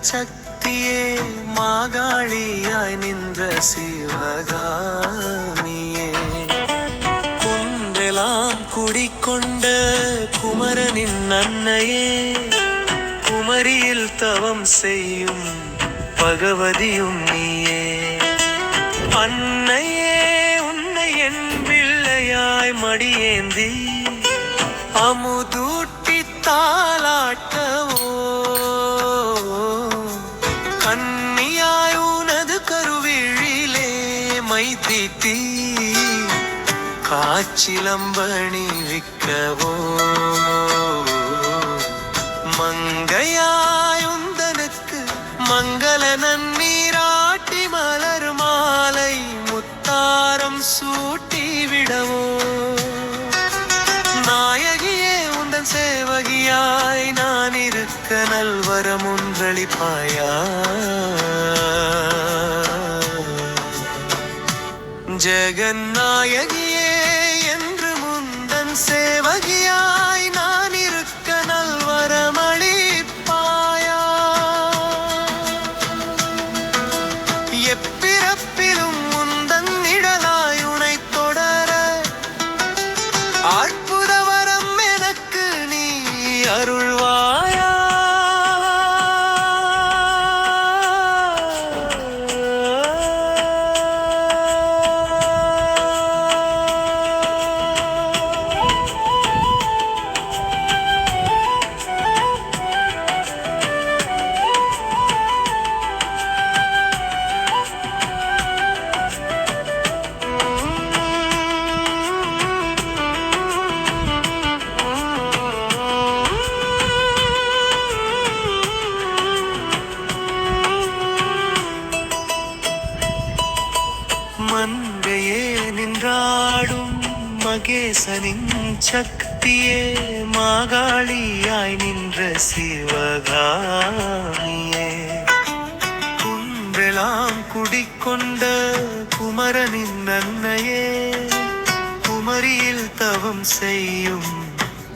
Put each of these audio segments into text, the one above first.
சக்தியே மாகாளியாய் நின்ற சிவகாமியே குன்றெலாம் குடிக்கொண்ட குமரனின் அன்னையே குமரியில் தவம் செய்யும் பகவதியும் நீயே அன்னையே உன்னை என் பிள்ளையாய் மடியேந்தி அமுதூட்டி தாலாட்டவோ கன்னியாய் உனது கருவிழிலே மை தீட்டி காச்சிலம்பணி விக்கவோ மங்கையாய் உந்தனுக்கு மங்கள நன்னீராட்டி மலர் மாலை முத்தாரம் சூட்டி விடவோ நாயகியே உந்தன் சேவகியாய் நான் இருக்க நல்வரம் ஒன்றளிப்பாயா ஜெகநாயகியே என்று முந்தன் சேவகியாய் நான் இருக்க நல்வரமளிப்பாயா எப்பிறப்பிலும் முந்தன் நிழலாய் உனை தொடர அற்புத வரம் எனக்கு நீ அருள்வாயா மங்கையே நின்றாடும் மகேசனின் சக்தியே மாகாளியாய் நின்ற சிவகாமியே குன்றெலாம் குடிக்கொண்ட குமரனின் அன்னையே குமரியில் தவம் செய்யும்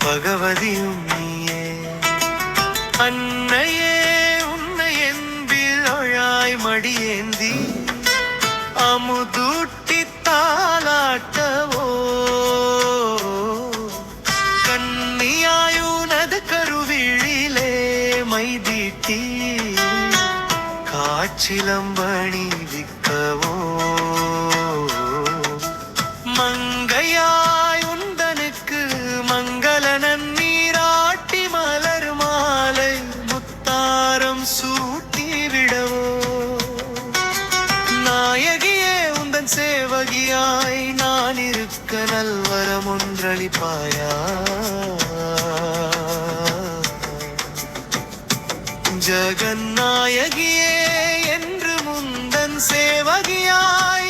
பகவதியும் நீயே அன்னையே உன்னை என்பிழாய் மடியேந்தி அமுதூட்டி தாலாட்டவோ கன்னியாயுனது கருவிழிலே மைதீட்டி காச்சிலம்பணி விக்கவோ மங்கையாய் உந்தனுக்கு மங்கள நன்னீராட்டி மலர் மாலை முத்தாரம் சூட்டி விடவோ நாயகியே உந்தன் சேவகியாய் நான் இருக்க நல்வரம் ஒன்றளிப்பாயா ஜெகநாயகியே என்று முந்தன் சேவகியாய்